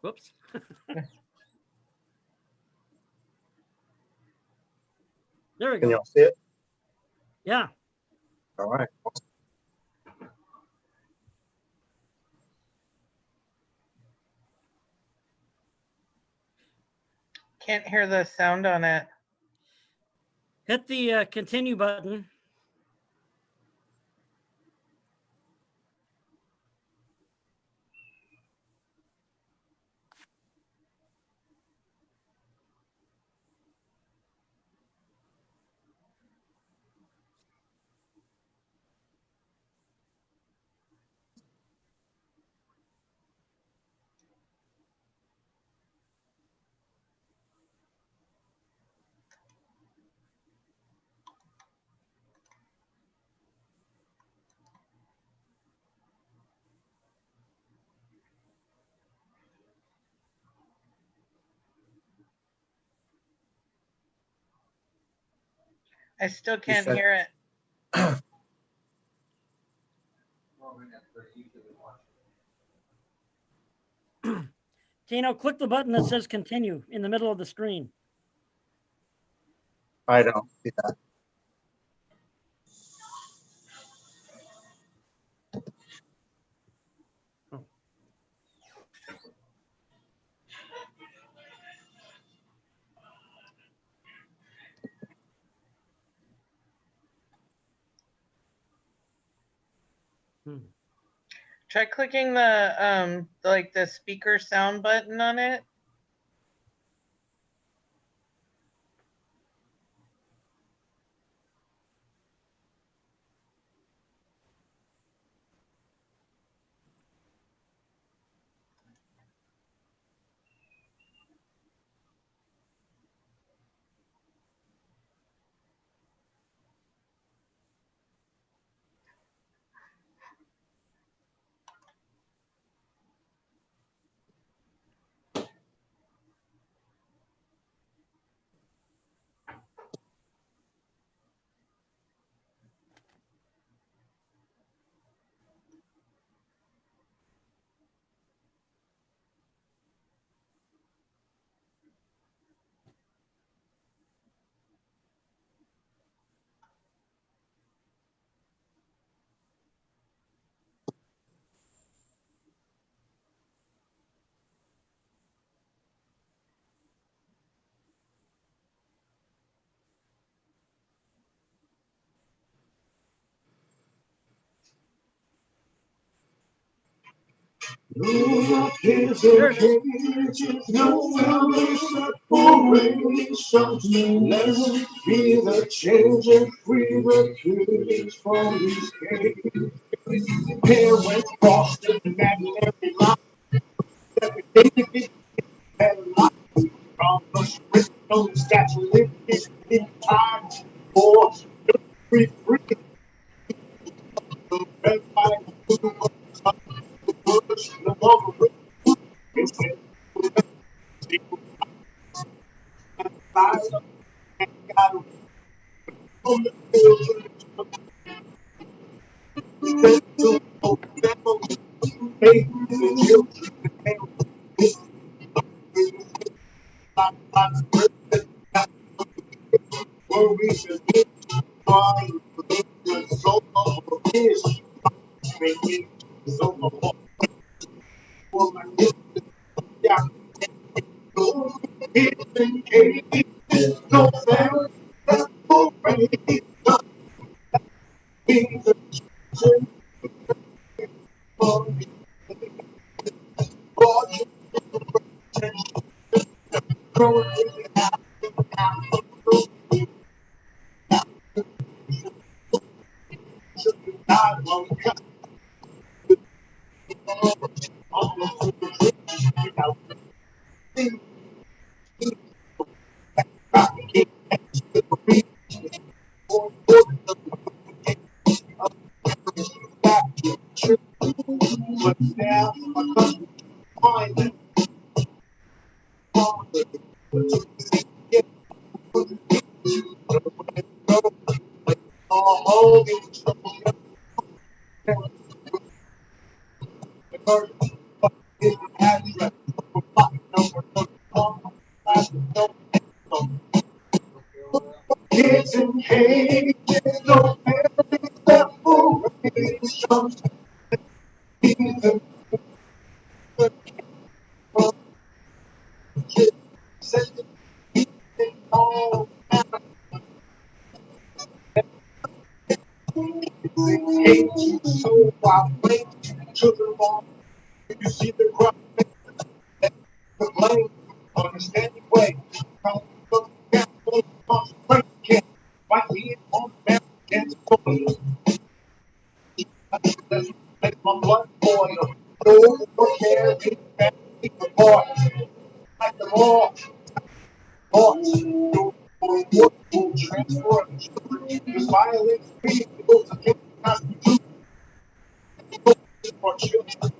Whoops. There we Can go. y'all see it? Yeah. All right. Can't hear the sound on it. Hit the continue button. I still can't said- hear it. Tino, click the button that says continue in the middle of the screen. I don't see that. Try clicking the like the speaker sound button on it. No kids and cages, no separation. Let's be the change and free the kids from these cages. Parents crossed the imaginary line. Every day they had a lot from the script, no statue limits in time for free. Everybody no longer no family that's already but now find all these Said it all so I wait children born. You see the crowd, the blame, understanding way. Don't look down, concentrate, can't fight me on that against the make my blood boil. No more care, back the boy. Like the law, thoughts, no more work will transform children. This violence, we goes against the Constitution for children.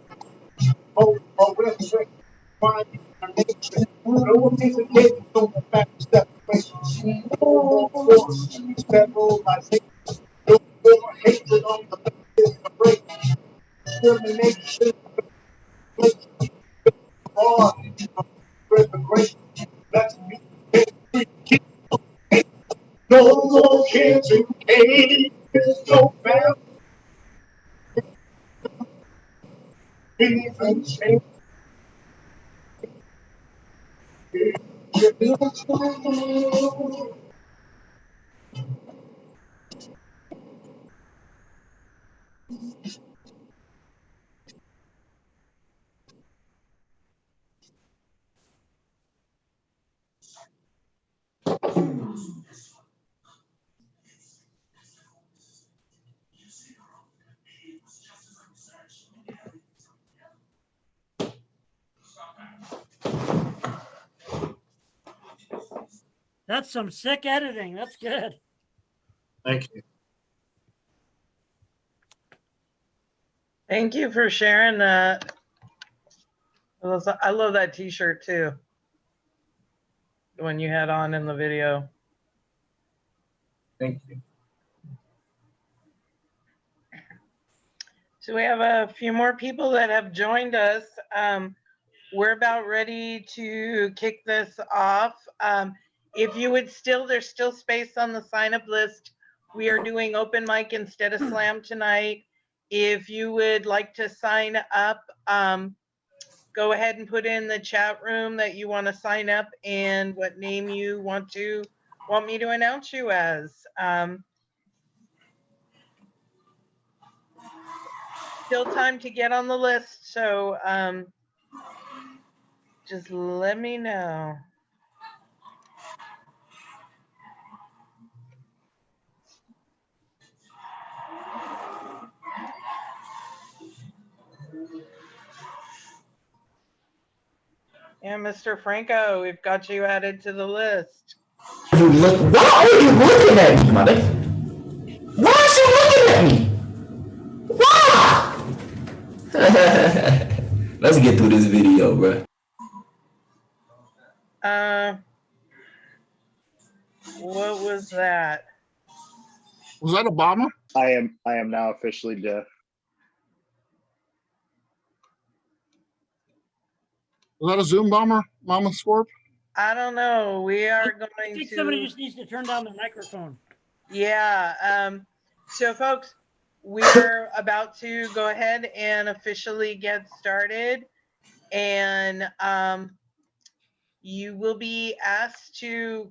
Oh, resurrect, find our nature. No one takes a case on the fact of separation. No more force, sterilization. No more hatred on the basis of race. Discrimination, fraud, reparation. Let's be free. No more kids in cages, no family, and change. That's some sick editing. That's good. Thank you. Thank you for sharing that. I love that t-shirt too. The one you had on in the video. Thank you. So we have a few more people that have joined us. We're about ready to kick this off. If you would there's still space on the sign-up list. We are doing open mic instead of slam tonight. If you would like to sign up, go ahead and put in the chat room that you want to sign up and what name you want me to announce you as. Still time to get on the list, so just let me know. And Mr. Franco, we've got you added to the list. Why are you looking at me, mother? Why is she looking at me? Why? Let's get through this video, bro. What was that? Was that Obama? I am now officially deaf. Was that a Zoom bomber, Mama Scorp? I don't know. We are I going think to. somebody just needs to turn down the microphone. Yeah. So, folks, we're about to go ahead and officially get started, and you will be asked to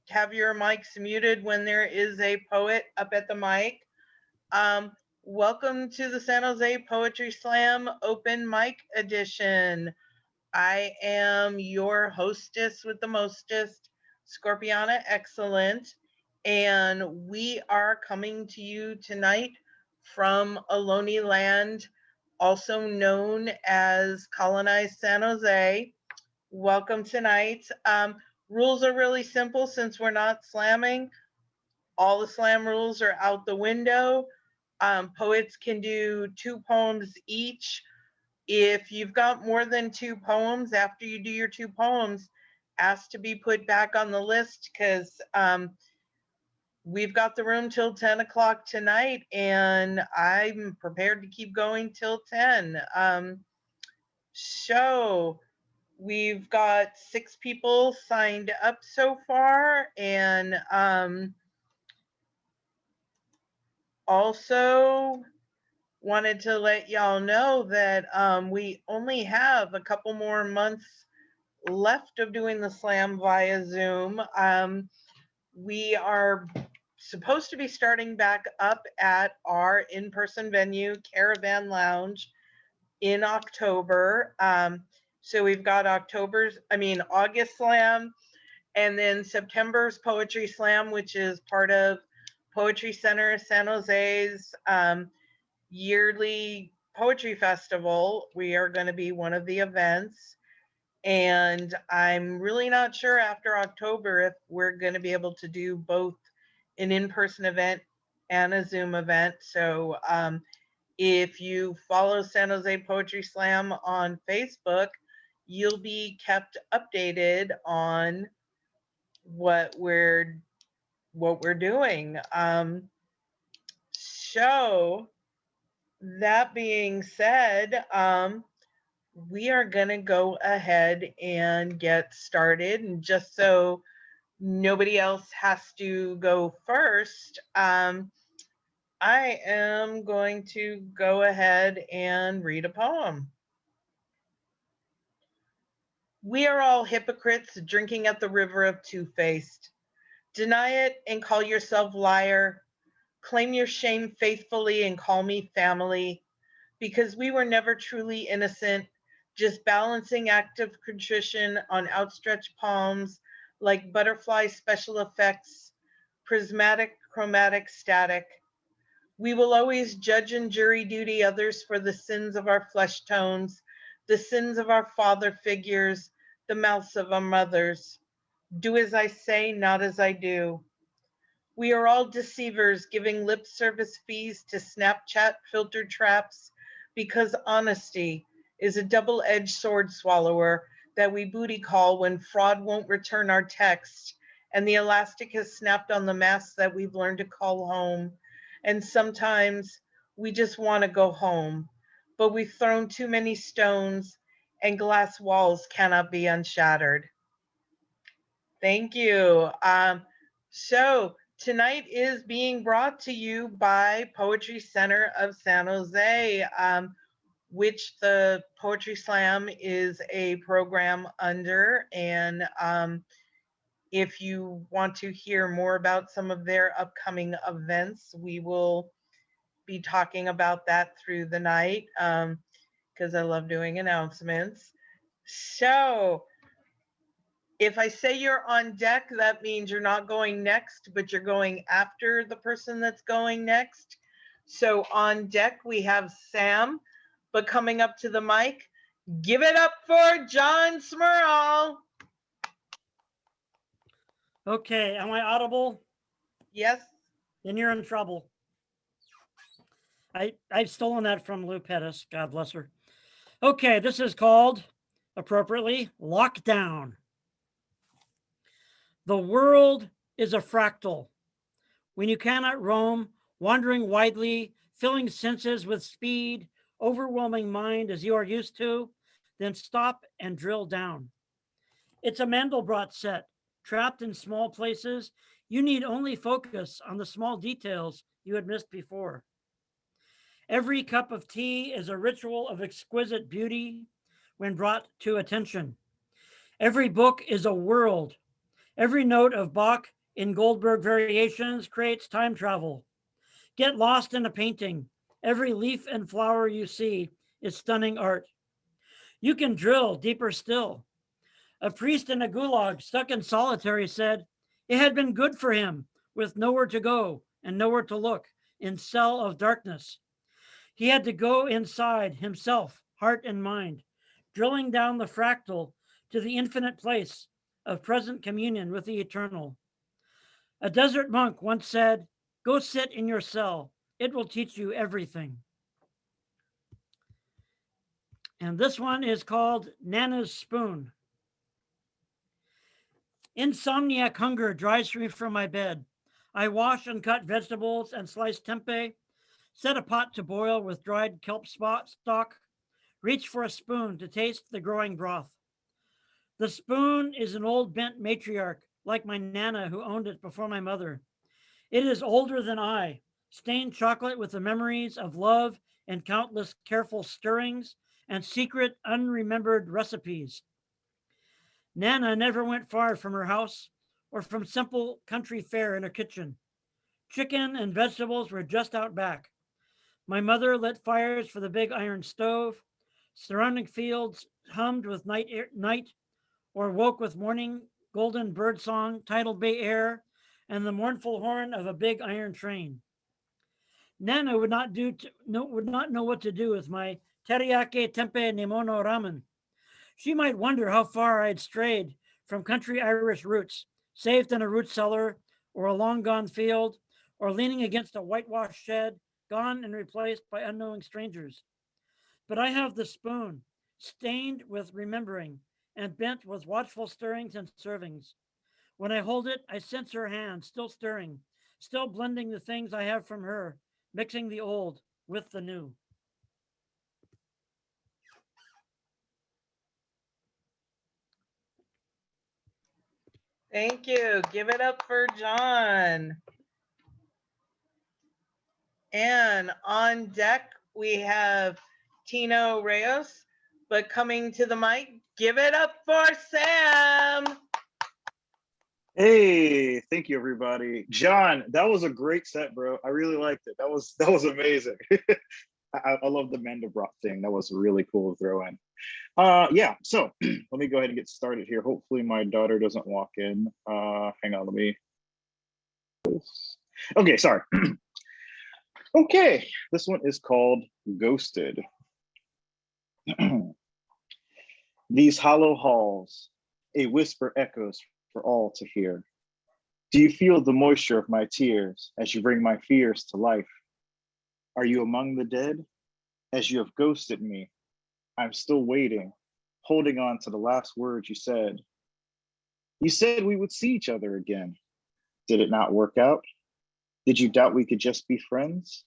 have your mics muted when there is a poet up at the mic. Welcome to the San Jose Poetry Slam Open Mic Edition. I am your hostess with the mostest, Scorpiana Xlent, and we are coming to you tonight from Ohlone Land, also known as colonized San Jose. Welcome tonight. Rules are really simple since we're not slamming. All the slam rules are out the window. Poets can do 2 poems each. If you've got more than 2 poems, after you do your 2 poems, ask to be put back on the list because we've got the room till 10 o'clock tonight, and I'm prepared to keep going till 10. So we've got 6 people signed up so far, and also wanted to let y'all know that we only have a couple more months left of doing the slam via Zoom. We are supposed to be starting back up at our in-person venue, Caravan Lounge, in October. So we've got August Slam, and then September's Poetry Slam, which is part of Poetry Center San Jose's yearly poetry festival. We are going to be one of the events. And I'm really not sure after October if we're going to be able to do both an in-person event and a Zoom event. So if you follow San Jose Poetry Slam on Facebook, you'll be kept updated on what we're doing. So that being said, we are going to go ahead and get started. And just so nobody else has to go first, I am going to go ahead and read a poem. We are all hypocrites drinking at the river of two-faced. Deny it and call yourself liar. Claim your shame faithfully and call me family. Because we were never truly innocent, just balancing active contrition on outstretched palms like butterfly special effects, prismatic, chromatic, static. We will always judge and jury duty others for the sins of our flesh tones, the sins of our father figures, the mouths of our mothers. Do as I say, not as I do. We are all deceivers giving lip service fees to Snapchat filter traps because honesty is a double-edged sword swallower that we booty call when fraud won't return our text and the elastic has snapped on the mask that we've learned to call home. And sometimes we just want to go home, but we've thrown too many stones and glass walls cannot be unshattered. Thank you. So tonight is being brought to you by Poetry Center of San Jose, which the Poetry Slam is a program under. And if you want to hear more about some of their upcoming events, we will be talking about that through the night because I love doing announcements. So if I say you're on deck, that means you're not going next, but you're going after the person that's going next. So on deck, we have Sam, but coming up to the mic, give it up for John Smurl. Okay, am I audible? Yes. Then you're in trouble. I've stolen that from Lou Pettis. God bless her. Okay, this is called, appropriately, Lockdown. The world is a fractal. When you cannot roam, wandering widely, filling senses with speed, overwhelming mind as you are used to, then stop and drill down. It's a Mandelbrot set, trapped in small places. You need only focus on the small details you had missed before. Every cup of tea is a ritual of exquisite beauty when brought to attention. Every book is a world. Every note of Bach in Goldberg variations creates time travel. Get lost in a painting. Every leaf and flower you see is stunning art. You can drill deeper still. A priest in a gulag stuck in solitary said it had been good for him with nowhere to go and nowhere to look in cell of darkness. He had to go inside himself, heart and mind, drilling down the fractal to the infinite place of present communion with the eternal. A desert monk once said, "Go sit in your cell. It will teach you everything." And this one is called Nana's Spoon. Insomniac hunger drives me from my bed. I wash and cut vegetables and slice tempeh, set a pot to boil with dried kelp stalk, reach for a spoon to taste the growing broth. The spoon is an old bent matriarch, like my Nana who owned it before my mother. It is older than I, stained chocolate with the memories of love and countless careful stirrings and secret unremembered recipes. Nana never went far from her house or from simple country fare in her kitchen. Chicken and vegetables were just out back. My mother lit fires for the big iron stove. Surrounding fields hummed with night or woke with morning golden bird song, tidal bay air, and the mournful horn of a big iron train. Nana would not know what to do with my teriyaki tempeh nimono ramen. She might wonder how far I had strayed from country Irish roots, saved in a root cellar or a long gone field, or leaning against a whitewashed shed, gone and replaced by unknowing strangers. But I have the spoon, stained with remembering and bent with watchful stirrings and servings. When I hold it, I sense her hand still stirring, still blending the things I have from her, mixing the old with the new. Thank you. Give it up for John. And on deck, we have Tino Rios, but coming to the mic, give it up for Sam. Hey, thank you, everybody. John, that was a great set, bro. I really liked it. That was amazing. I love the Mandelbrot thing. That was really cool to throw in. Yeah, so let me go ahead and get started here. Hopefully my daughter doesn't walk in. Hang on, let me. Okay, sorry. Okay, this one is called Ghosted. These hollow halls, a whisper echoes for all to hear. Do you feel the moisture of my tears as you bring my fears to life? Are you among the dead? As you have ghosted me, I'm still waiting, holding on to the last words you said. You said we would see each other again. Did it not work out? Did you doubt we could just be friends?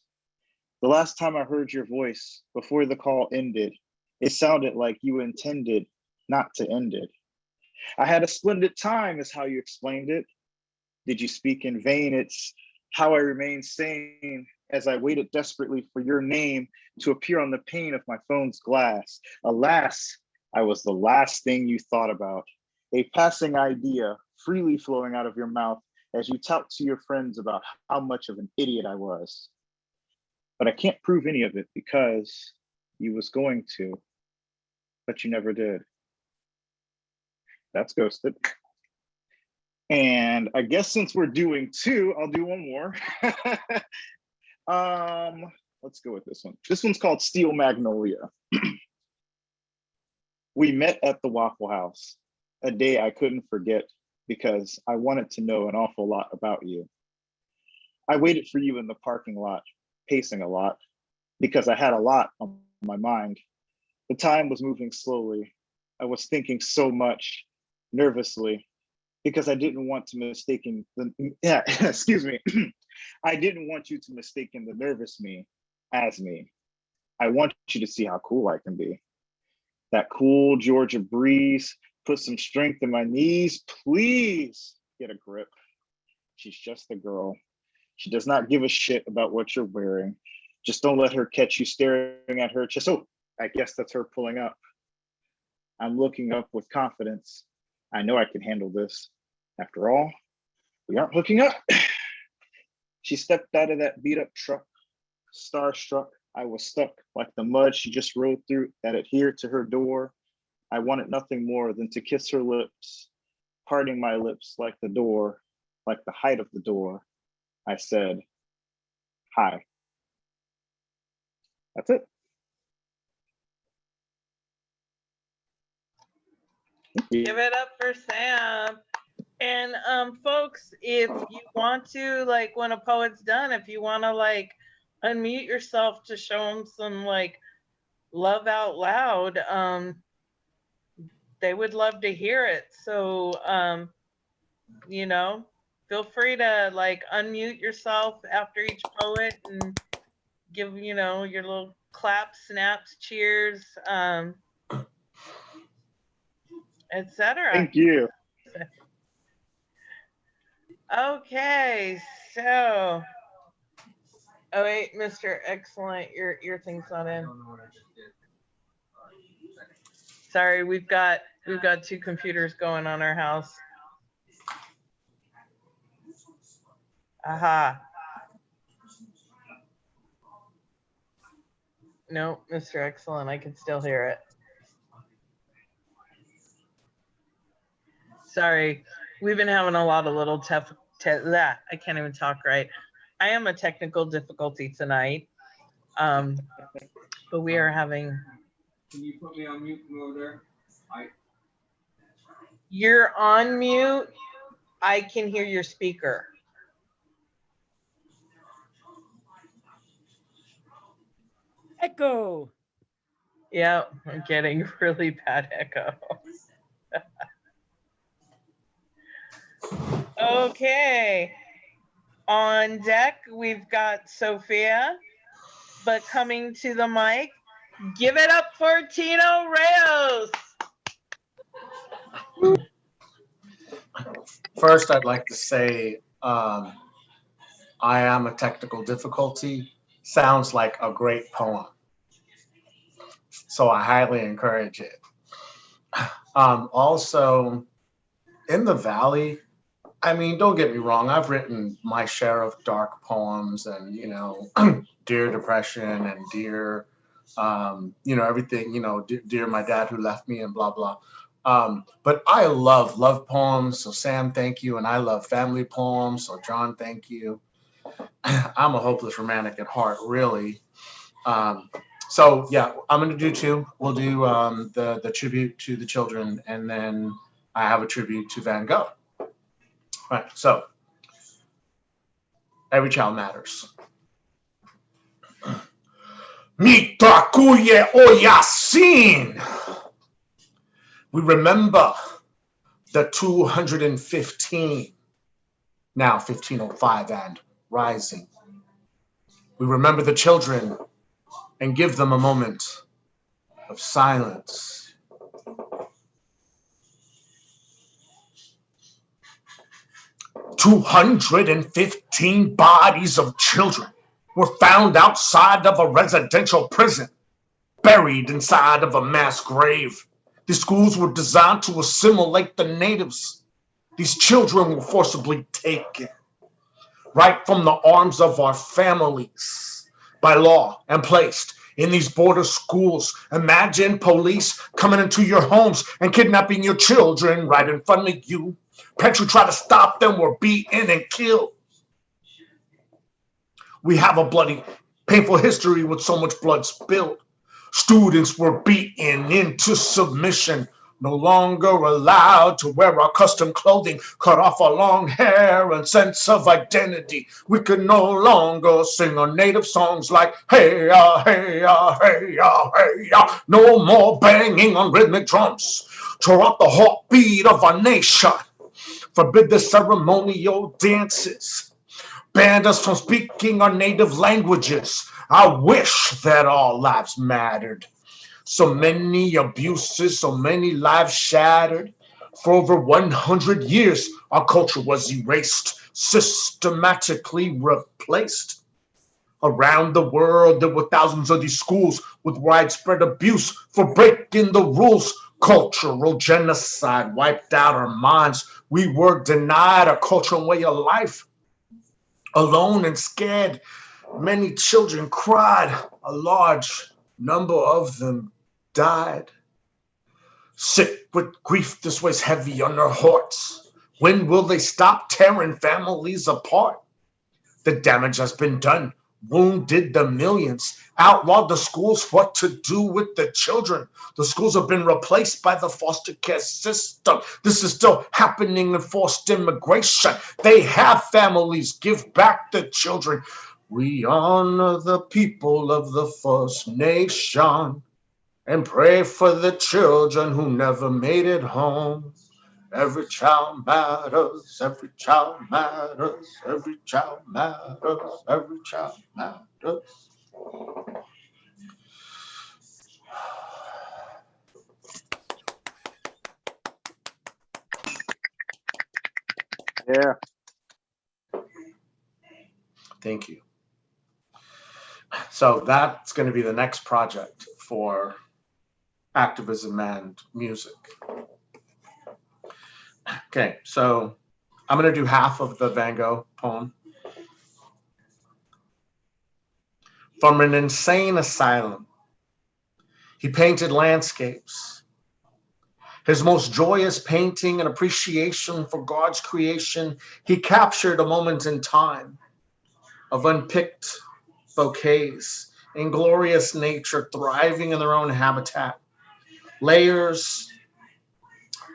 The last time I heard your voice before the call ended, it sounded like you intended not to end it. I had a splendid time, is how you explained it. Did you speak in vain? It's how I remained sane as I waited desperately for your name to appear on the pane of my phone's glass. Alas, I was the last thing you thought about, a passing idea freely flowing out of your mouth as you talked to your friends about how much of an idiot I was. But I can't prove any of it because you was going to, but you never did. That's Ghosted. And I guess since we're doing two, I'll do one more. Let's go with this one. This one's called Steel Magnolia. We met at the Waffle House, a day I couldn't forget because I wanted to know an awful lot about you. I waited for you in the parking lot, pacing a lot, because I had a lot on my mind. The time was moving slowly. I was thinking so much, nervously, because I didn't want to mistaken excuse me. I didn't want you to mistaken the nervous me as me. I want you to see how cool I can be. That cool Georgia breeze, put some strength in my knees. Please get a grip. She's just a girl. She does not give a shit about what you're wearing. Just don't let her catch you staring at her chest. Oh, I guess that's her pulling up. I'm looking up with confidence. I know I can handle this. After all, we aren't hooking up. She stepped out of that beat up truck. Starstruck, I was stuck like the mud she just rode through that adhered to her door. I wanted nothing more than to kiss her lips, parting my lips like the door, like the height of the door. I said, hi. That's it. Give it up for Sam. And folks, if you want to, like, when a poet's done, if you want to, like, unmute yourself to show them some, like, love out loud, they would love to hear it. So, you know, feel free to, like, unmute yourself after each poet and give, you know, your little claps, snaps, cheers, etc. Thank you. Okay, so, oh wait, Mr. Xlent, your thing's not in. Sorry, we've got We've got two computers going on our house. Aha. No, Mr. Excellent, I can still hear it. Sorry, we've been having a lot of little that I can't even talk right. I am a technical difficulty tonight. But we are having. Can you put me on mute from over there? You're on mute. I can hear your speaker. Echo. Yeah, I'm getting really bad echo. Okay. On deck, we've got Sophia, but coming to the mic, give it up for Tino Rios. First, I'd like to say I Am a Technical Difficulty sounds like a great poem. So I highly encourage it. Also, in the Valley, I mean, don't get me wrong, I've written my share of dark poems and, you know, Dear Depression and Dear, you know, everything, you know, Dear My Dad Who Left Me and blah, blah. But I love love poems. So Sam, thank you. And I love family poems. So John, thank you. I'm a hopeless romantic at heart, really. So yeah, I'm going to do two. We'll do the tribute to the children, and then I have a tribute to Van Gogh. Right, so Every Child Matters. Mitakuye Oyasin. We remember the 215, now 1505 and rising. We remember the children and give them a moment of silence. "215 bodies of children were found outside of a residential prison, buried inside of a mass grave. The schools were designed to assimilate the natives. These children were forcibly taken right from the arms of our families by law and placed in these border schools. Imagine police coming into your homes and kidnapping your children right in front of you. Parents who try to stop them were beaten and killed. We have a bloody, painful history with so much blood spilled. Students were beaten into submission, no longer allowed to wear our custom clothing, cut off our long hair and sense of identity. We could no longer sing our native songs like hey ya, hey ya, hey ya, hey ya. No more banging on rhythmic drums, tore up the heartbeat of our nation. Forbid the ceremonial dances, banned us from speaking our native languages. I wish that all lives mattered. So many abuses, so many lives shattered. For over 100 years, our culture was erased, systematically replaced. Around the world, there were thousands of these schools with widespread abuse for breaking the rules. Cultural genocide wiped out our minds. We were denied a cultural way of life. Alone and scared, many children cried. A large number of them died. Sick with grief, this weighs heavy on their hearts. When will they stop tearing families apart? The damage has been done, wounded the millions, outlawed the schools what to do with the children. The schools have been replaced by the foster care system. This is still happening in forced immigration. They have families, give back the children. We honor the people of the First Nation and pray for the children who never made it home. Every child matters, every child matters, every child matters, every child matters. Yeah. Thank you. So that's going to be the next project for activism and music. Okay, so I'm going to do half of the Van Gogh poem. From an insane asylum, he painted landscapes. His most joyous painting and appreciation for God's creation, he captured a moment in time of unpicked bouquets, inglorious nature thriving in their own habitat. Layers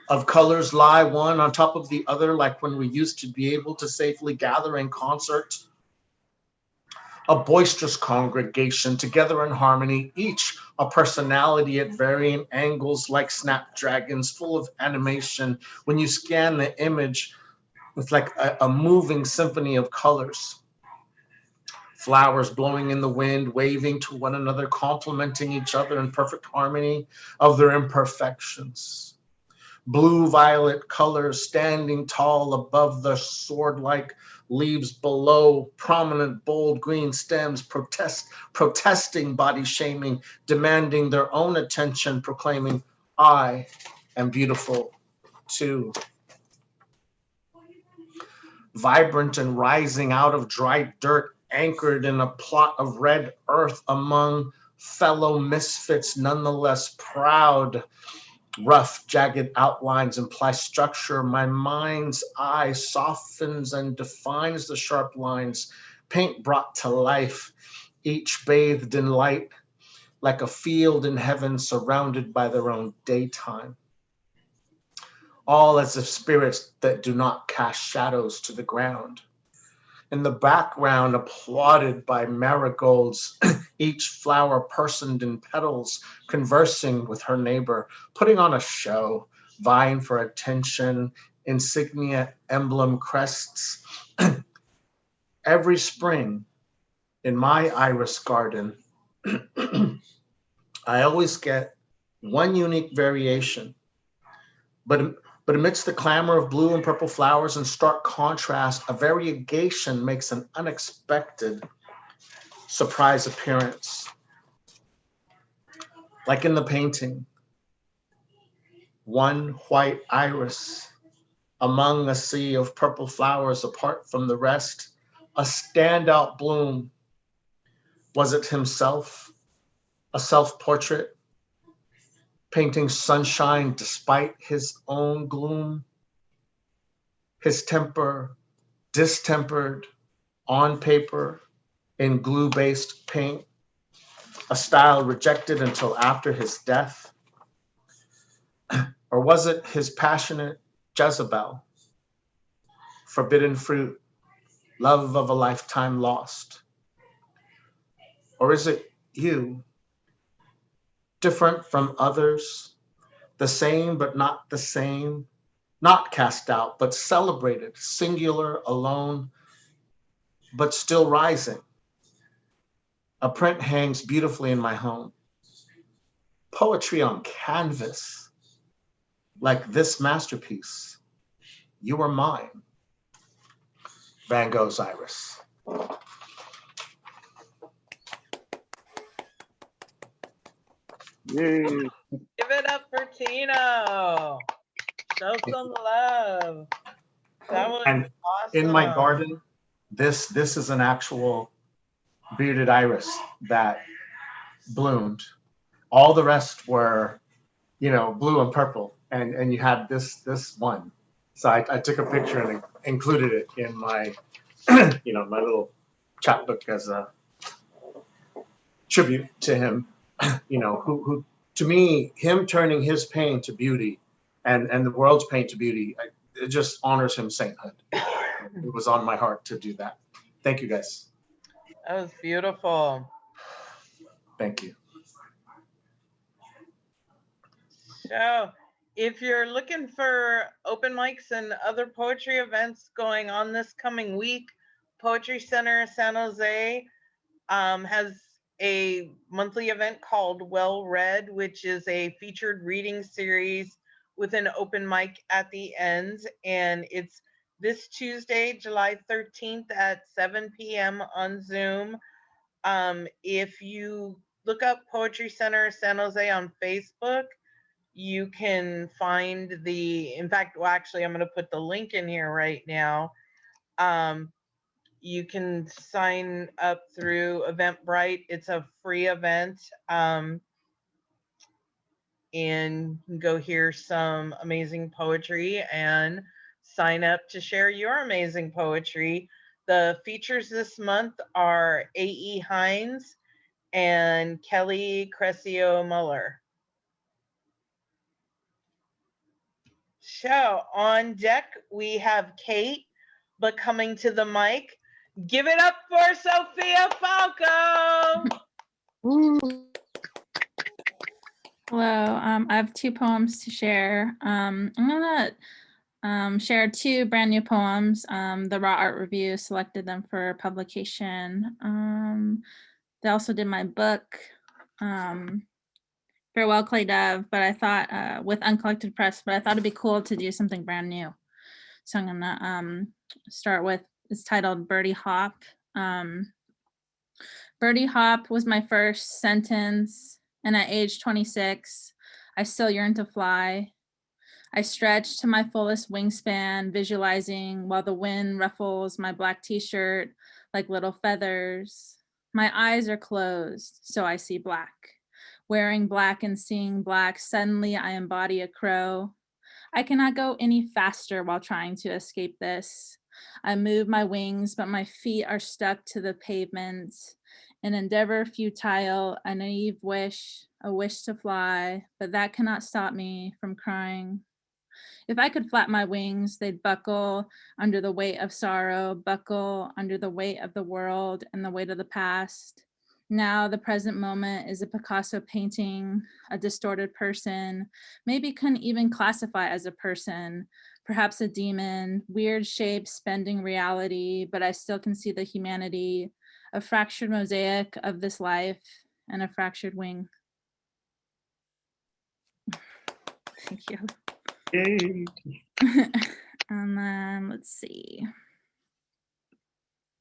of colors lie one on top of the other, like when we used to be able to safely gather in concert. A boisterous congregation together in harmony, each a personality at varying angles like snapdragons, full of animation. When you scan the image, it's like a moving symphony of colors. Flowers blowing in the wind, waving to one another, complementing each other in perfect harmony of their imperfections. Blue-violet colors standing tall above the sword-like leaves below, prominent bold green stems protesting body shaming, demanding their own attention, proclaiming, I am beautiful too. Vibrant and rising out of dry dirt, anchored in a plot of red earth among fellow misfits, nonetheless proud. Rough, jagged outlines imply structure. My mind's eye softens and defines the sharp lines, paint brought to life, each bathed in light, like a field in heaven surrounded by their own daytime. All as if spirits that do not cast shadows to the ground. In the background, applauded by marigolds, each flower personed in petals, conversing with her neighbor, putting on a show, vying for attention, insignia, emblem, crests. Every spring in my iris garden, I always get one unique variation, but amidst the clamor of blue and purple flowers in stark contrast, a variegation makes an unexpected surprise appearance. Like in the painting, one white iris among a sea of purple flowers apart from the rest, a standout bloom. Was it himself, a self-portrait, painting sunshine despite his own gloom? His temper distempered on paper in glue-based paint, a style rejected until after his death? Or was it his passionate Jezebel, forbidden fruit, love of a lifetime lost? Or is it you, different from others, the same but not the same, not cast out but celebrated, singular, alone, but still rising? A print hangs beautifully in my home. Poetry on canvas, like this masterpiece. You are mine. Van Gogh's Iris. Yay. Give it up for Tino. Show some love. That was And awesome. in my garden, this is an actual bearded iris that bloomed. All the rest were, blue and purple, and you had this one. So I took a picture and included it in my, my little chapbook as a tribute to him. Who to me, him turning his pain to beauty, and the world's pain to beauty, it just honors him sainthood. It was on my heart to do that. Thank you, guys. That was beautiful. Thank you. So, if you're looking for open mics and other poetry events going on this coming week, Poetry Center San Jose has a monthly event called Well Read, which is a featured reading series with an open mic at the end. And it's this Tuesday, July 13th at 7 p.m. on Zoom. If you look up Poetry Center San Jose on Facebook, You can find in fact, well, actually, I'm going to put the link in here right now. You can sign up through Eventbrite. It's a free event. And go hear some amazing poetry and sign up to share your amazing poetry. The features this month are A.E. Hines and Kelly Crescio Muller. So on deck, we have Kate, but coming to the mic, give it up for Sophia Falco. Hello, I have 2 poems to share. I'm gonna share 2 brand new poems. The Raw Art Review selected them for publication. They also did my book, Farewell Clay Dove, but I thought with Uncollected Press, but I thought it'd be cool to do something brand new. So I'm gonna start with, it's titled Birdie Hop. Birdie Hop was my first sentence, and at age 26, I still yearn to fly. I stretch to my fullest wingspan, visualizing while the wind ruffles my black t-shirt like little feathers. My eyes are closed, so I see black. Wearing black and seeing black, suddenly I embody a crow. I cannot go any faster while trying to escape this. I move my wings, but my feet are stuck to the pavement. An endeavor futile, a naive wish, a wish to fly, but that cannot stop me from crying. If I could flap my wings, they'd buckle under the weight of sorrow, buckle under the weight of the world and the weight of the past. Now the present moment is a Picasso painting, a distorted person, maybe couldn't even classify as a person, perhaps a demon, weird shapes bending reality, but I still can see the humanity, a fractured mosaic of this life and a fractured wing. Thank you. Yay. And then let's see.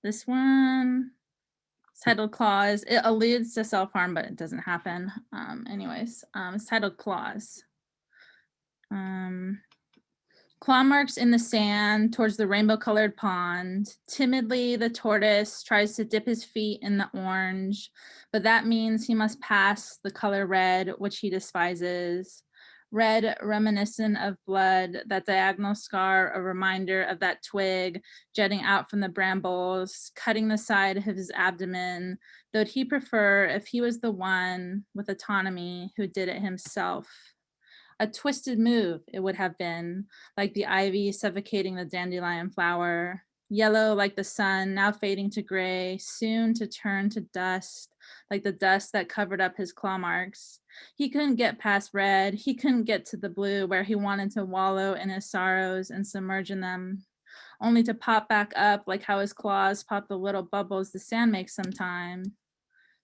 This one, titled Claws. It alludes to self-harm, but it doesn't happen. It's titled Claws. Claw marks in the sand towards the rainbow-colored pond. Timidly, the tortoise tries to dip his feet in the orange, but that means he must pass the color red, which he despises. Red, reminiscent of blood, that diagonal scar, a reminder of that twig jutting out from the brambles, cutting the side of his abdomen, though he'd prefer if he was the one with autonomy who did it himself. A twisted move, it would have been, like the ivy suffocating the dandelion flower, yellow like the sun, now fading to gray, soon to turn to dust, like the dust that covered up his claw marks. He couldn't get past red. He couldn't get to the blue where he wanted to wallow in his sorrows and submerge in them, only to pop back up like how his claws pop the little bubbles the sand makes sometime.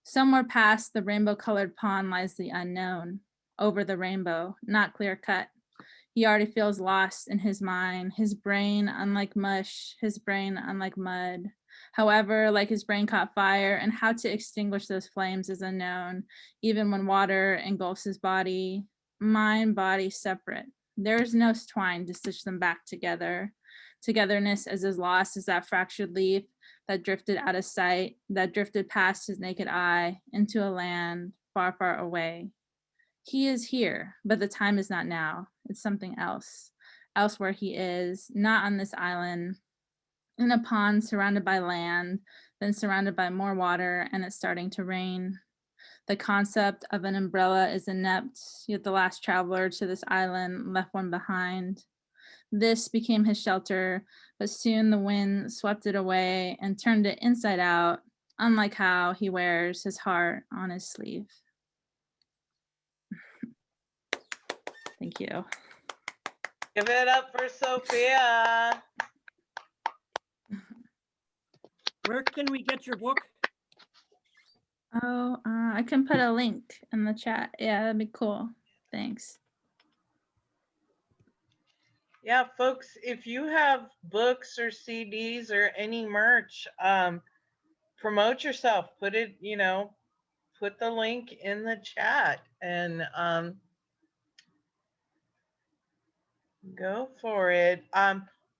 Somewhere past the rainbow-colored pond lies the unknown. Over the rainbow, not clear cut. He already feels lost in his mind, his brain unlike mush, his brain unlike mud. However, like his brain caught fire, and how to extinguish those flames is unknown, even when water engulfs his body. Mind, body separate. There is no twine to stitch them back together. Togetherness is as lost as that fractured leaf that drifted out of sight, that drifted past his naked eye into a land far, far away. He is here, but the time is not now. It's something else. Elsewhere he is, not on this island, in a pond surrounded by land, then surrounded by more water, and it's starting to rain. The concept of an umbrella is inept, yet the last traveler to this island left one behind. This became his shelter, but soon the wind swept it away and turned it inside out, unlike how he wears his heart on his sleeve. Thank you. Give it up for Sophia. Where can we get your book? Oh, I can put a link in the chat. Yeah, that'd be cool. Thanks. Yeah, folks, if you have books or CDs or any merch, promote yourself. Put it, put the link in the chat and Go for it.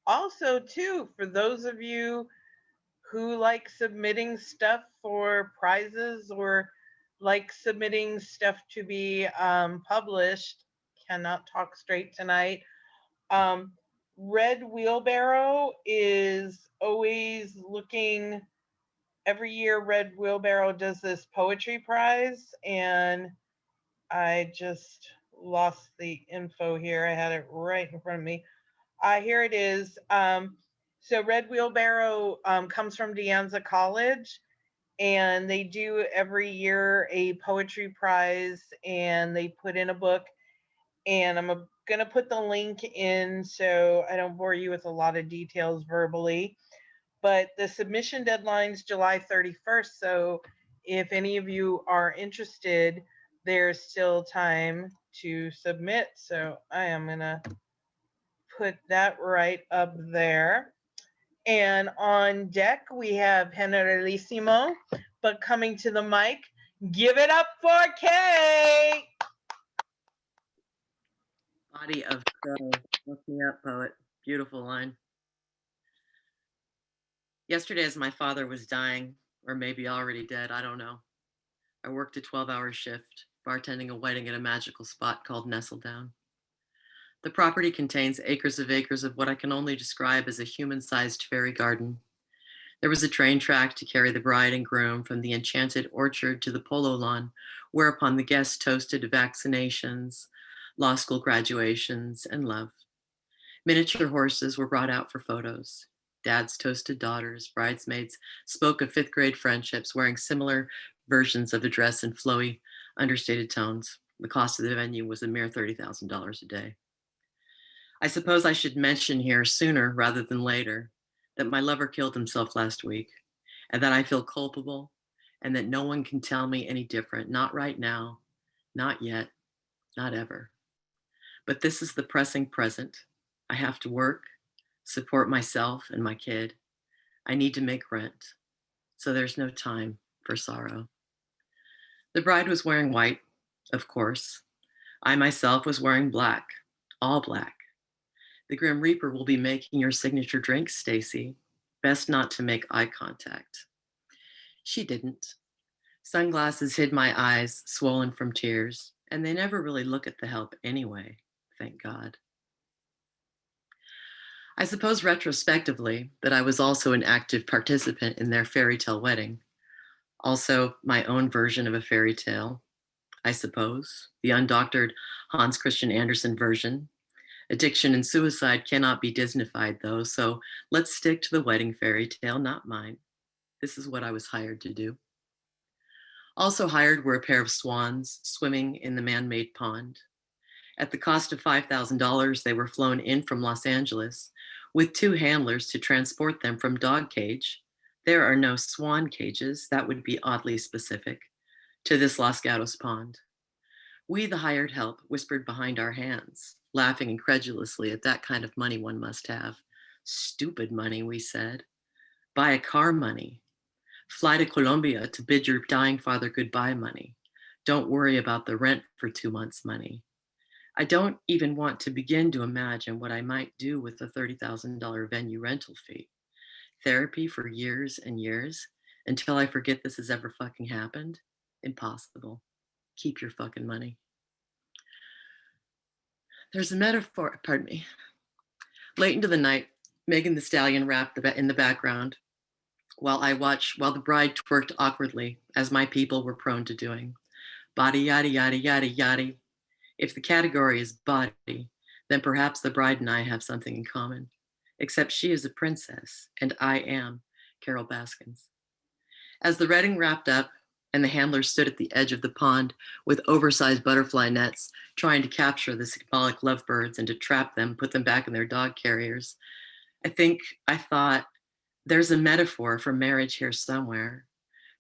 Also, too, for those of you who like submitting stuff for prizes or like submitting stuff to be published, cannot talk straight tonight. Red Wheelbarrow is always looking. Every year, Red Wheelbarrow does this poetry prize, and I just lost the info here. I had it right in front of me. Here it is. So Red Wheelbarrow comes from De Anza College, and they do every year a poetry prize, and they put in a book. And I'm going to put the link in so I don't bore you with a lot of details verbally. But the submission deadline is July 31st. So if any of you are interested, there's still time to submit. So I am going to put that right up there. And on deck, we have Henri Lissimo. But coming to the mic, give it up for Kay. Body of Crow. Look me up, poet. Beautiful line. Yesterday, as my father was dying, or maybe already dead, I don't know, I worked a 12-hour shift, bartending a wedding at a magical spot called Nestledown. The property contains acres of what I can only describe as a human-sized fairy garden. There was a train track to carry the bride and groom from the enchanted orchard to the polo lawn, whereupon the guests toasted vaccinations, law school graduations, and love. Miniature horses were brought out for photos. Dads toasted daughters. Bridesmaids spoke of fifth grade friendships, wearing similar versions of the dress in flowy, understated tones. The cost of the venue was a mere $30,000 a day. I suppose I should mention here sooner rather than later that my lover killed himself last week, and that I feel culpable, and that no one can tell me any different. Not right now, not yet, not ever. But this is the pressing present. I have to work, support myself and my kid. I need to make rent, so there's no time for sorrow. The bride was wearing white, of course. I myself was wearing black, all black. The Grim Reaper will be making your signature drink, Stacy. Best not to make eye contact. She didn't. Sunglasses hid my eyes, swollen from tears, and they never really look at the help anyway, thank God. I suppose retrospectively that I was also an active participant in their fairy tale wedding. Also, my own version of a fairy tale, I suppose, the undoctored Hans Christian Andersen version. Addiction and suicide cannot be Disneyfied, though, so let's stick to the wedding fairy tale, not mine. This is what I was hired to do. Also hired were a pair of swans swimming in the man-made pond. At the cost of $5,000, they were flown in from Los Angeles with 2 handlers to transport them from dog cage. There are no swan cages, that would be oddly specific, to this Los Gatos pond. We, the hired help, whispered behind our hands, laughing incredulously at that kind of money one must have. Stupid money, we said. Buy a car money. Fly to Colombia to bid your dying father goodbye money. Don't worry about the rent for 2 months money. I don't even want to begin to imagine what I might do with the $30,000 venue rental fee. Therapy for years and years until I forget this has ever fucking happened? Impossible. Keep your fucking money. There's a metaphor, pardon me. Late into the night, Megan the Stallion rapped in the background while the bride twerked awkwardly, as my people were prone to doing. Body yada yada yada yada. If the category is body, then perhaps the bride and I have something in common, except she is a princess and I am Carol Baskins. As the wedding wrapped up and the handlers stood at the edge of the pond with oversized butterfly nets trying to capture the symbolic lovebirds and to trap them, put them back in their dog carriers, I thought, there's a metaphor for marriage here somewhere,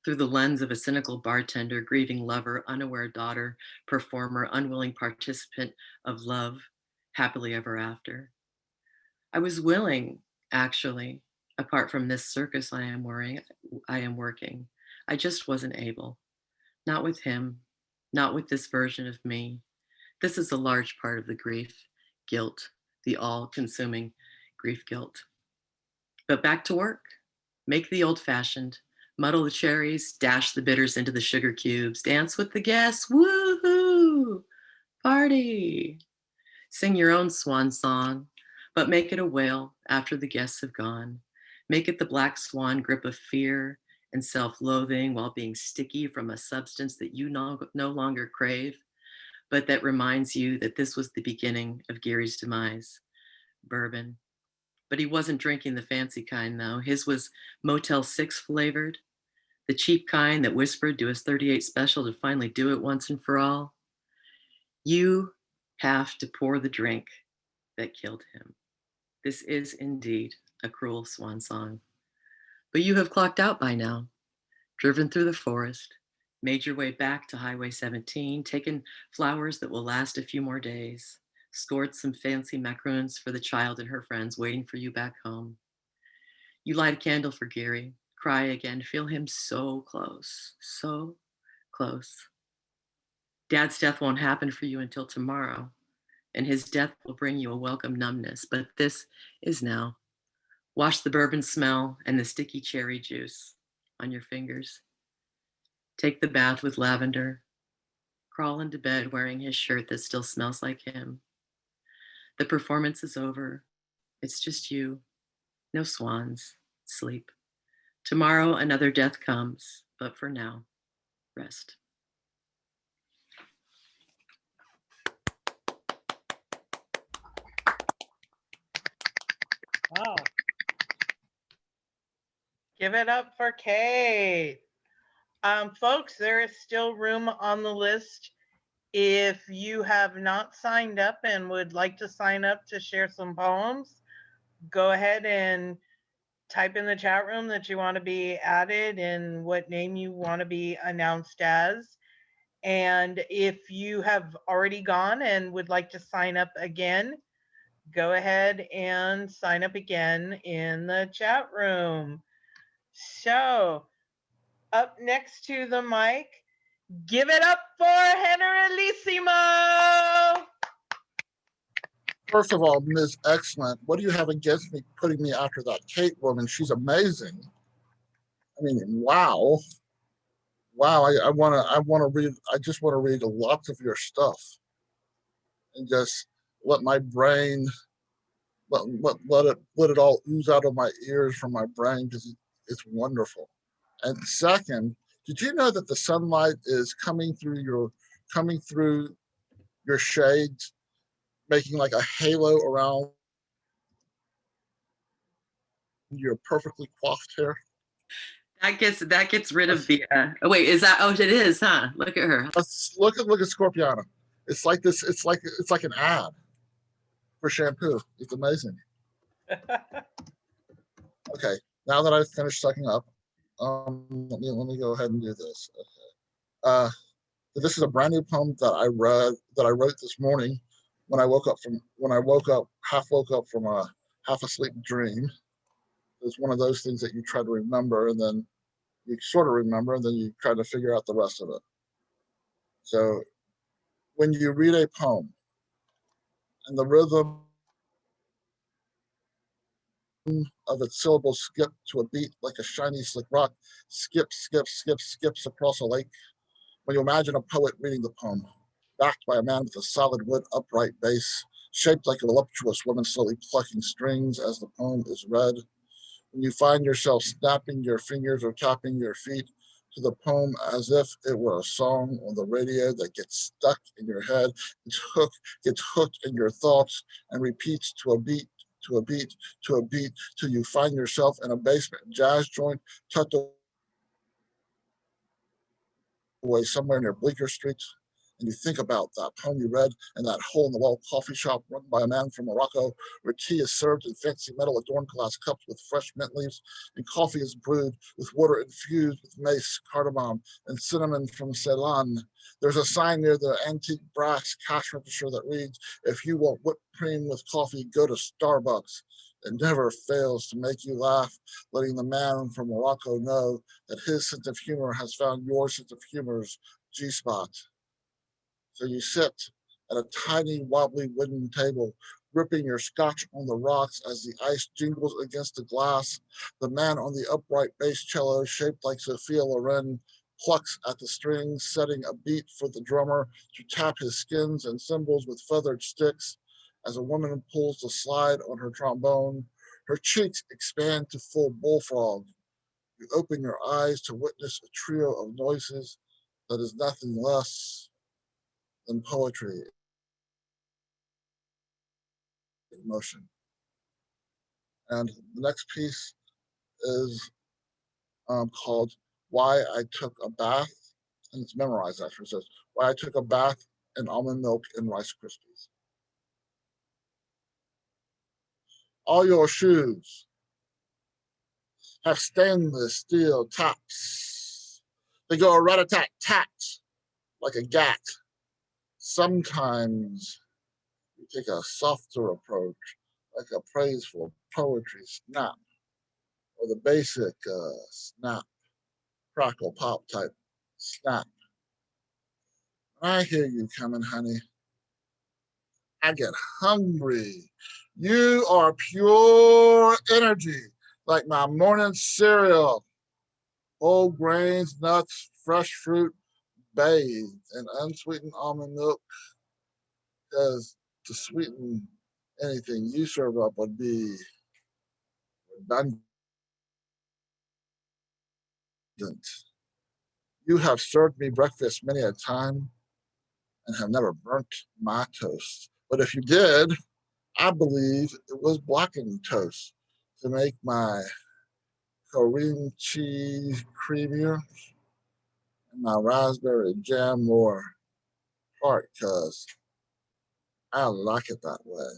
through the lens of a cynical bartender, grieving lover, unaware daughter, performer, unwilling participant of love, happily ever after. I was willing, actually, apart from this circus I am working. I just wasn't able. Not with him, not with this version of me. This is a large part of the grief, guilt, the all-consuming grief guilt. But back to work. Make the old-fashioned, muddle the cherries, dash the bitters into the sugar cubes, dance with the guests, woohoo, party. Sing your own swan song, but make it a wail after the guests have gone. Make it the black swan grip of fear and self-loathing while being sticky from a substance that you no longer crave, but that reminds you that this was the beginning of Gary's demise, bourbon. But he wasn't drinking the fancy kind, though. His was Motel 6 flavored, the cheap kind that whispered to his 38 special to finally do it once and for all. You have to pour the drink that killed him. This is indeed a cruel swan song. But you have clocked out by now, driven through the forest, made your way back to Highway 17, taken flowers that will last a few more days, scored some fancy macaroons for the child and her friends waiting for you back home. You light a candle for Gary, cry again, feel him so close, so close. Dad's death won't happen for you until tomorrow, and his death will bring you a welcome numbness, but this is now. Wash the bourbon smell and the sticky cherry juice on your fingers. Take the bath with lavender. Crawl into bed wearing his shirt that still smells like him. The performance is over. It's just you. No swans. Sleep. Tomorrow another death comes, but for now, rest. Wow. Give it up for Kate. Folks, there is still room on the list. If you have not signed up and would like to sign up to share some poems, go ahead and type in the chat room that you want to be added and what name you want to be announced as. And if you have already gone and would like to sign up again, go ahead and sign up again in the chat room. So, up next to the mic, give it up for Henri Lissimo. First of all, Ms. Xlent, what do you have against me putting me after that Kate woman? She's amazing. I mean, wow. Wow, I wanna read, I just want to read lots of your stuff and just let my brain, let it all ooze out of my ears from my brain because it's wonderful. And second, did you know that the sunlight is coming through your shades, making like a halo around your perfectly coiffed hair? That gets rid of the. Oh wait, is that? Oh, it is, huh? Look at her. Look at Scorpiana. It's like this. It's like an ad for shampoo. It's amazing. Okay, now that I've finished sucking up, let me go ahead and do this. Okay. This is a brand new poem that I wrote this morning when I woke up half from a half asleep dream. It's one of those things that you try to remember and then you sort of remember and then you try to figure out the rest of it. So when you read a poem and the rhythm of its syllables skip to a beat like a shiny slick rock, skips across a lake, when you imagine a poet reading the poem, backed by a man with a solid wood upright bass, shaped like a voluptuous woman slowly plucking strings as the poem is read, when you find yourself snapping your fingers or tapping your feet to the poem as if it were a song on the radio that gets stuck in your head, gets hooked in your thoughts and repeats to a beat, till you find yourself in a basement jazz joint tucked away somewhere near Bleecker Street, and you think about that poem you read and that hole-in-the-wall coffee shop run by a man from Morocco, where tea is served in fancy metal adorned glass cups with fresh mint leaves, and coffee is brewed with water infused with mace, cardamom, and cinnamon from Ceylon. There's a sign near the antique brass cash register that reads, "If you want whipped cream with coffee, go to Starbucks." It never fails to make you laugh, letting the man from Morocco know that his sense of humor has found your sense of humor's G-spot. So you sit at a tiny wobbly wooden table gripping your scotch on the rocks as the ice jingles against the glass. The man on the upright bass cello, shaped like Sophia Loren, plucks at the strings, setting a beat for the drummer to tap his skins and cymbals with feathered sticks. As a woman pulls the slide on her trombone, her cheeks expand to full bullfrog. You open your eyes to witness a trio of noises that is nothing less than poetry in motion. And the next piece is called Why I Took a Bath, and it's memorized actually. It says, Why I Took a Bath in Almond Milk and Rice Krispies. All your shoes have stainless steel tops. They go a rat-a-tat-tat like a gat. Sometimes you take a softer approach, like a praiseful poetry snap, or the basic snap, crackle pop type snap. When I hear you coming, honey, I get hungry. You are pure energy, like my morning cereal. Whole grains, nuts, fresh fruit, bathed in unsweetened almond milk, because to sweeten anything you serve up would be redundant. You have served me breakfast many a time and have never burnt my toast. But if you did, I believe it was blackened toast to make my cream cheese creamier and my raspberry jam more tart, because I like it that way.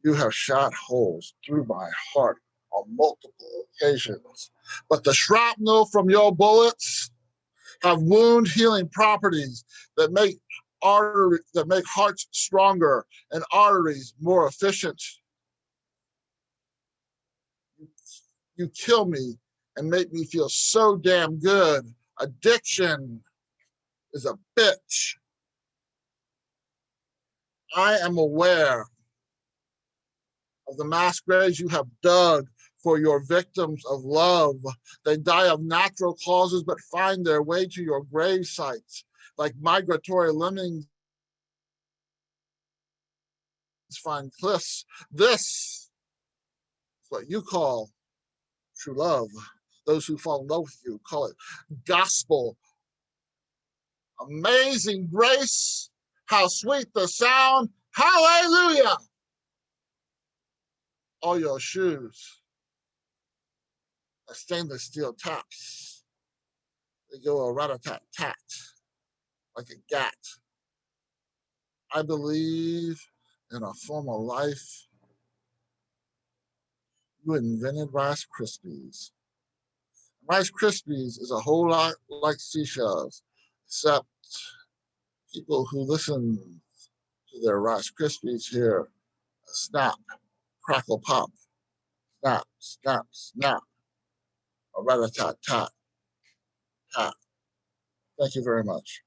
You have shot holes through my heart on multiple occasions, but the shrapnel from your bullets have wound healing properties that make hearts stronger and arteries more efficient. You kill me and make me feel so damn good. Addiction is a bitch. I am aware of the mass graves you have dug for your victims of love. They die of natural causes, but find their way to your grave sites like migratory lemmings find cliffs. This is what you call true love. Those who fall in love with you call it gospel. Amazing grace, how sweet the sound. Hallelujah. All your shoes are stainless steel tops. They go a rat-a-tat-tat like a gat. I believe in a former life you invented Rice Krispies. Rice Krispies is a whole lot like seashells, except people who listen to their Rice Krispies hear a snap, crackle, pop, snap, snap, snap, a rat-a-tat-tat, tat. Thank you very much.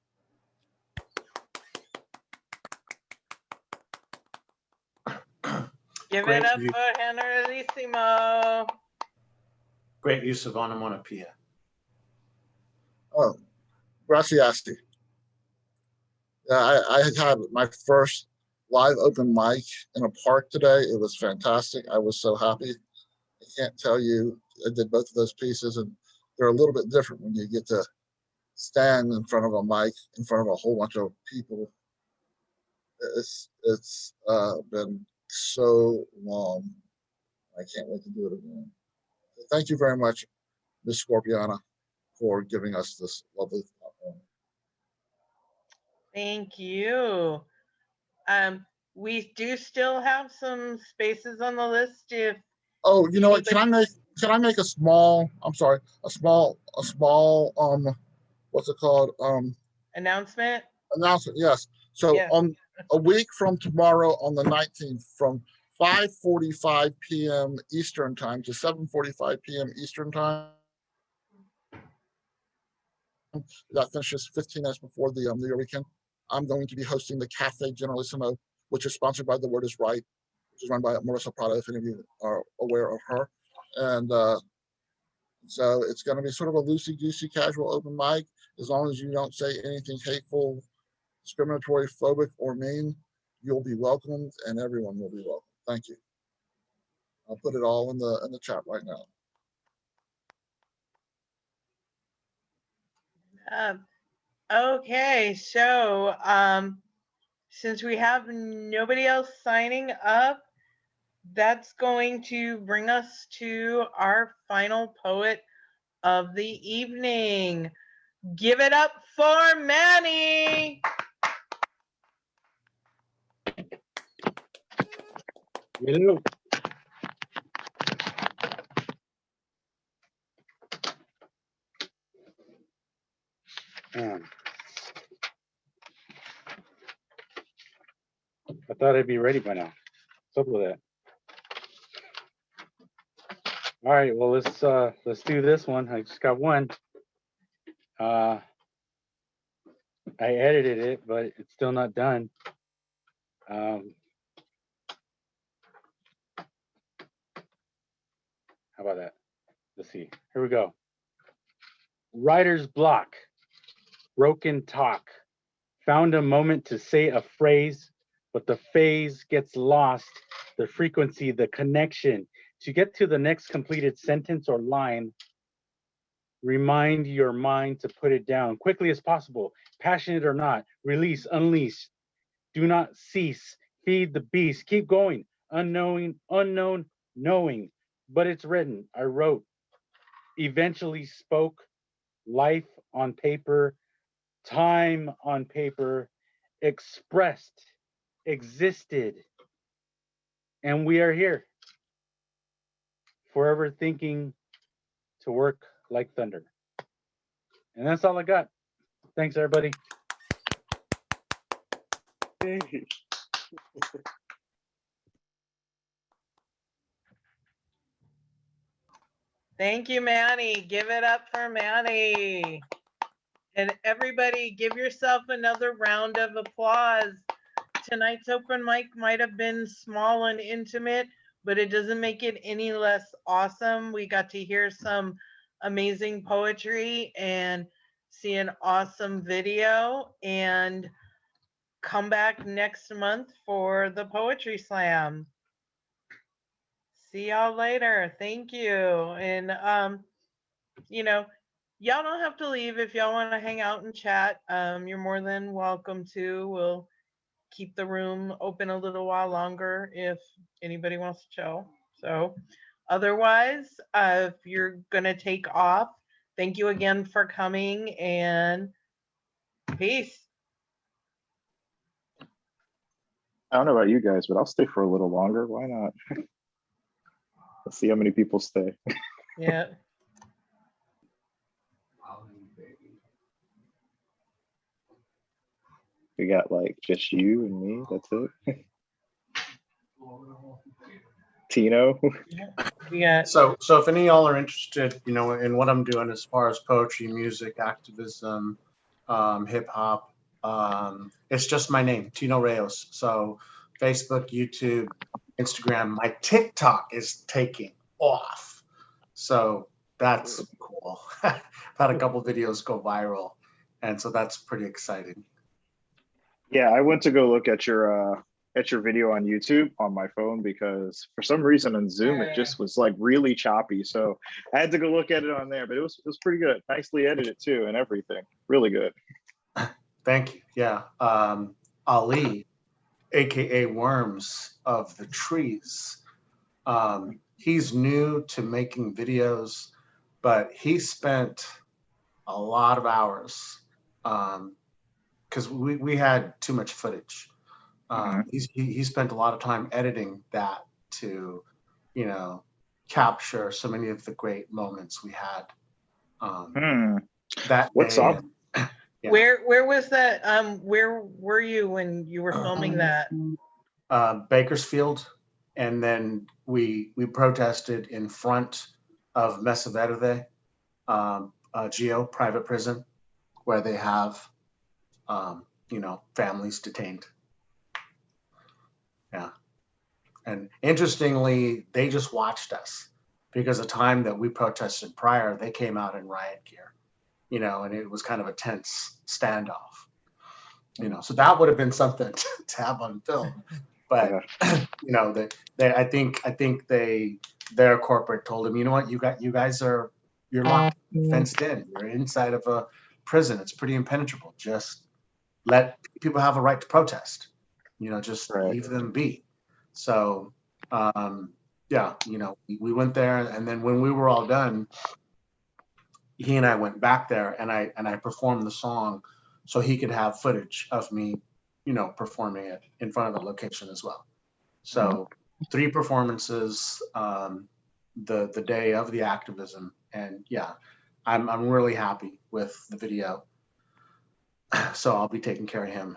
Give Great it up use- for Henri Lissimo. Great use of onomatopoeia. Oh, gracias. Yeah, I had my first live open mic in a park today. It was fantastic. I was so happy. I can't tell you, I did both of those pieces, and they're a little bit different when you get to stand in front of a mic, in front of a whole bunch of people. It's been so long. I can't wait to do it again. So thank you very much, Ms. Scorpiana, for giving us this lovely platform. Thank you. We do still have some spaces on the list if Oh, you know what? Can anybody- I make a small, I'm sorry, a small, what's it called? announcement. Announcement, yes. So Yes. on a week from tomorrow, on the 19th, from 5:45 p.m. Eastern time to 7:45 p.m. Eastern time. That finishes 15 minutes before the New Year weekend. I'm going to be hosting the Cafe Generalissimo which is sponsored by The Word is Right, which is run by Marissa Prada, if any of you are aware of her. And so it's going to be sort of a loosey-goosey casual open mic. As long as you don't say anything hateful, discriminatory, phobic, or mean, you'll be welcomed and everyone will be welcome. Thank you. I'll put it all in the chat right now. Okay, so since we have nobody else signing up, that's going to bring us to our final poet of the evening. Give it up for Manny. Hello. I thought I'd be ready by now. What's up with that? All right, well let's do this one. I just got one. I edited it, but it's still not done. How about that? Let's see. Here we go. Writer's block. Broken talk. Found a moment to say a phrase, but the phase gets lost. The frequency, the connection. To get to the next completed sentence or line, remind your mind to put it down quickly as possible, passionate or not, release, unleash, do not cease, feed the beast, keep going, unknowing, unknown, knowing, but it's written, I wrote, eventually spoke, life on paper, time on paper, expressed, existed, and we are here, forever thinking to work like thunder. And that's all I got. Thanks, everybody. Thank you, Manny. Give it up for Manny. And everybody, give yourself another round of applause. Tonight's open mic might have been small and intimate, but it doesn't make it any less awesome. We got to hear some amazing poetry and see an awesome video, and come back next month for the poetry slam. See y'all later. Thank you. And you know, y'all don't have to leave if y'all want to hang out and chat. You're more than welcome to. We'll keep the room open a little while longer if anybody wants to chill. So otherwise, if you're gonna take off, thank you again for coming, and peace. I don't know about you guys, but I'll stay for a little longer. Why not? Let's see how many people stay. Yeah. We got like just you and me. That's it. Tino. Yeah. So if any of y'all are interested, you know, in what I'm doing as far as poetry, music, activism, hip hop, it's just my name, Tino Rios. So Facebook, YouTube, Instagram, my TikTok is taking off. So that's cool. I've had a couple videos go viral, and so that's pretty exciting. Yeah, I went to go look at your video on YouTube on my phone because for some reason on Zoom it just was like really choppy. So I had to go look at it on there, but it was pretty good. Nicely edited too and everything. Really good. Thank you. Yeah. Ali, aka Worms of the Trees. He's new to making videos, but he spent a lot of hours because we had too much footage. He spent a lot of time editing that to, you know, capture so many of the great moments we had that What day. song? Yeah. Where was that? Where were you when you were filming that? Bakersfield, and then we protested in front of Mesa Verde, Geo private prison, where they have you know, families detained. Yeah. And interestingly, they just watched us because the time that we protested prior, they came out in riot gear, you know, and it was kind of a tense standoff, you know, so that would have been something to have on film. But, you know, I think their corporate told them, you know what, you guys you're locked, fenced in, you're inside of a prison. It's pretty impenetrable. Just let people have a right to protest, you know, just leave them be. So, yeah, you know, we went there, and then when we were all done, he and I went back there, and I performed the song so he could have footage of me, you know, performing it in front of the location as well. So 3 performances, the day of the activism, and yeah, I'm really happy with the video. So I'll be taking care of him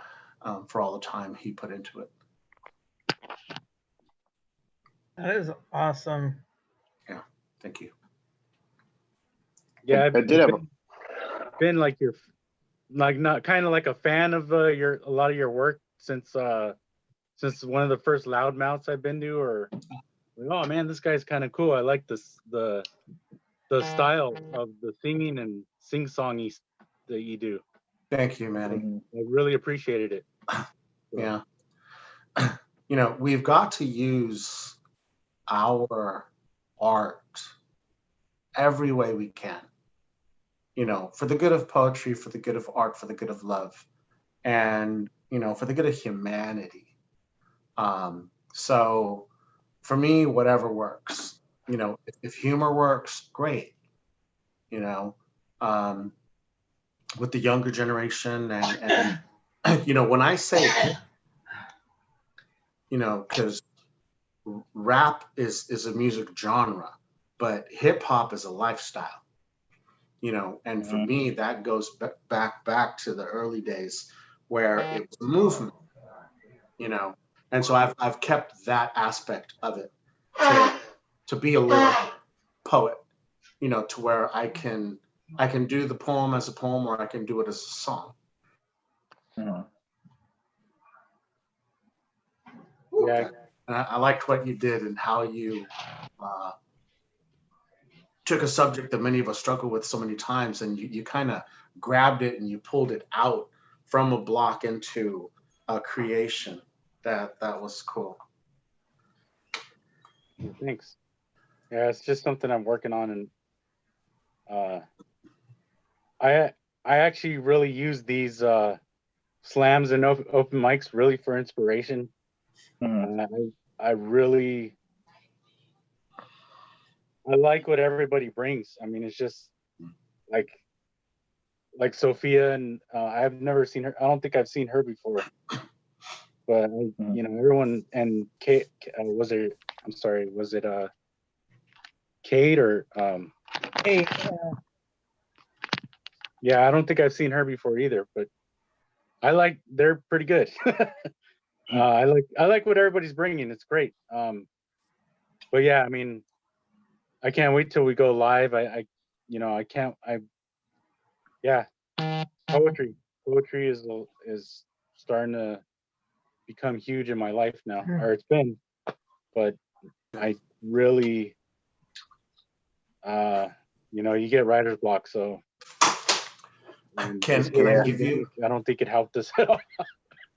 for all the time he put into it. That is awesome. Yeah, thank you. Yeah, I did have been like your, like, not kind of like a fan of a lot of your work since one of the first loudmouths I've been to, or like, oh man, this guy's kind of cool. I like the style of the singing and sing-songy that you do. Thank you, Manny. I really appreciated it. Yeah. You know, we've got to use our art every way we can, you know, for the good of poetry, for the good of art, for the good of love, and, you know, for the good of humanity. So for me, whatever works, you know, if humor works, great, you know, with the younger generation and you know, when I say, you know, because rap is a music genre, but hip hop is a lifestyle, you know, and for me, that goes back to the early days where it was a movement, you know, and so I've kept that aspect of it to be a lyrical poet, you know, to where I can do the poem as a poem, or I can do it as a song. Yeah. And I liked what you did and how you took a subject that many of us struggle with so many times, and you kind of grabbed it and you pulled it out from a block into a creation. That was cool. Thanks. Yeah, it's just something I'm working on, and I actually really use these slams and open mics really for inspiration. I really like what everybody brings. I mean, it's just like Sophia, and I've never seen her. I don't think I've seen her before. But you know, everyone, and Kate, was it Kate or Kate, yeah, I don't think I've seen her before either, but they're pretty good. I like what everybody's bringing. It's great. But yeah, I mean, I can't wait till we go live. Yeah, poetry is starting to become huge in my life now, or it's been, but I really, you know, you get writer's block, so. Can I give you? I don't think it helped us at all.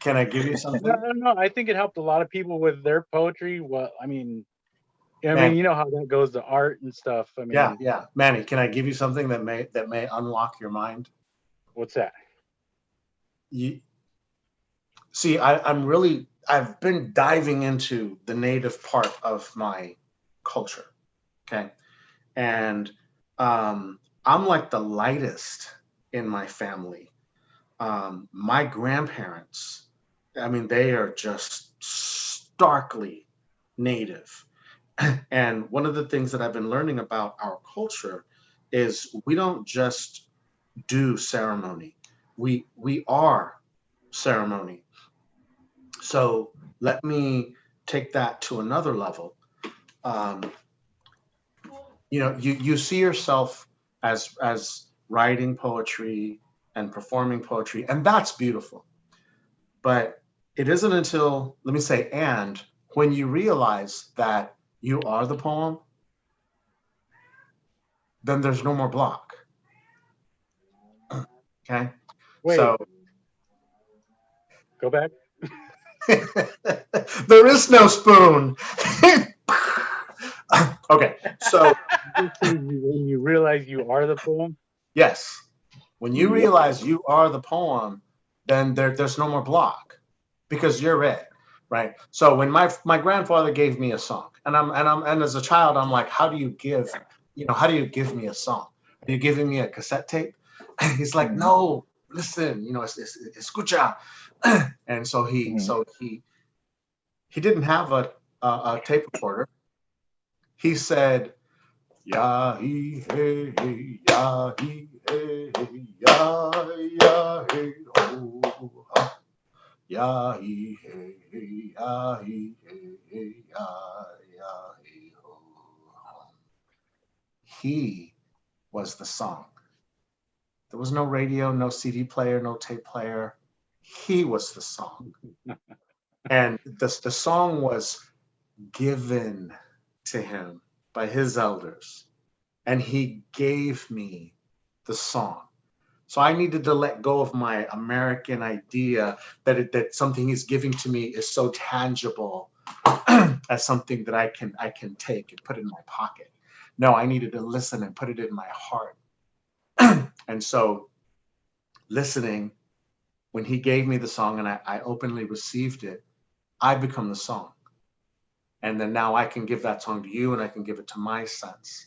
Can I give you something? No. I think it helped a lot of people with their poetry. Well, I mean, you know how that goes to art and stuff. I mean, yeah, Manny, can I give you something that may unlock your mind? What's that? You see, I've been diving into the native part of my culture, okay, and I'm like the lightest in my family. My grandparents, I mean, they are just starkly native. And one of the things that I've been learning about our culture is we don't just do ceremony. We are ceremony. So let me take that to another level. You know, you see yourself as writing poetry and performing poetry, and that's beautiful. But it isn't until, let me say, and when you realize that you are the poem, then there's no more block. Okay. Wait. So Go back. there is no spoon. Okay. So When you realize you are the poem. yes, when you Yep. realize you are the poem, then there's no more block because you're it, right? So when my grandfather gave me a song, and as a child, I'm like, how do you give me a song? Are you giving me a cassette tape? He's like, no, listen, escucha. And so he didn't have a tape recorder. He said, ya he hey hey, ya he hey hey, ya ya hey ho ha. Ya he hey hey, ya he hey hey, ya hey ho ha. He was the song. There was no radio, no CD player, no tape player. He was the song. And the song was given to him by his elders. And he gave me the song. So I needed to let go of my American idea that something he's giving to me is so tangible as something that I can take and put in my pocket. No, I needed to listen and put it in my heart. And so listening, when he gave me the song and I openly received it, I become the song. And then now I can give that song to you and I can give it to my sons.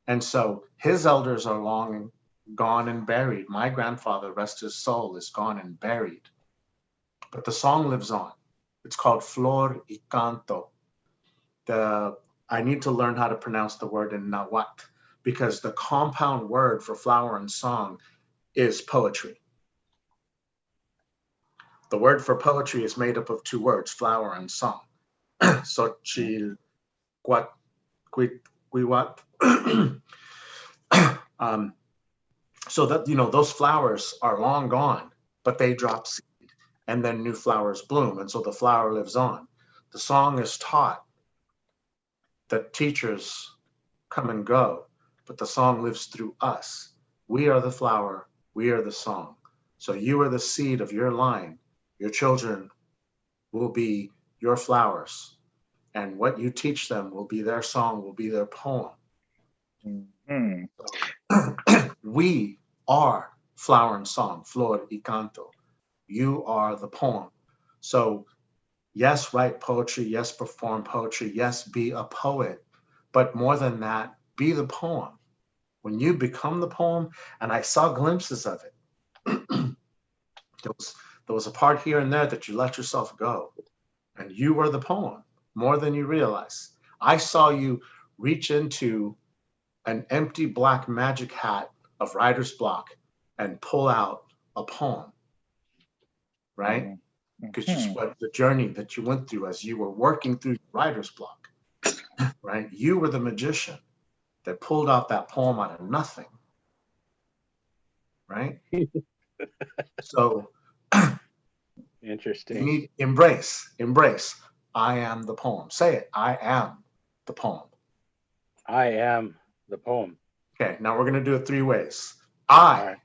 And so his elders are long gone and buried. My grandfather, rest his soul, is gone and buried. But the song lives on. It's called Flor y Canto. I need to learn how to pronounce the word in Nahuatl because the compound word for flower and song is poetry. The word for poetry is made up of two words, flower and song. Xochitl, Guiwat. So that, those flowers are long gone, but they drop seed and then new flowers bloom. And so the flower lives on. The song is taught that teachers come and go, but the song lives through us. We are the flower, we are the song. So you are the seed of your line. Your children will be your flowers. And what you teach them will be their song, will be their poem. We are flower and song, flor y canto. You are the poem. So yes, write poetry. Yes, perform poetry. Yes, be a poet. But more than that, be the poem. When you become the poem, and I saw glimpses of it, there was a part here and there that you let yourself go. And you were the poem more than you realize. I saw you reach into an empty black magic hat of writer's block and pull out a poem, right? Because what the journey that you went through as you were working through writer's block, right? You were the magician that pulled out that poem out of nothing, right? So Interesting. you need embrace. I am the poem. Say it. I am the poem. I am the poem. Okay, now we're going to do it 3 ways. All right.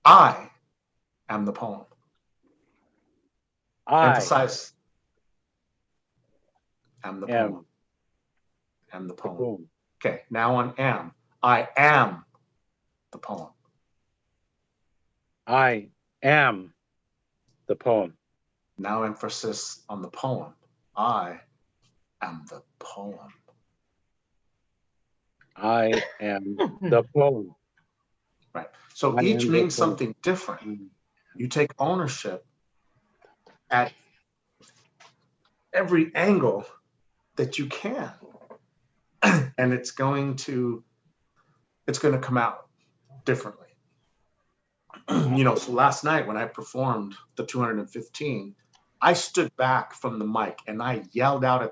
I am the poem. I Emphasize. Am the am poem. Am the the poem. poem. Okay, now on am. I am the poem. I am the poem. Now emphasis on the poem. I am the poem. I am the poem. Right. So I each am the means poem. something different. You take ownership at every angle that you can. And it's going to come out differently. So last night when I performed the 215, I stood back from the mic and I yelled out at the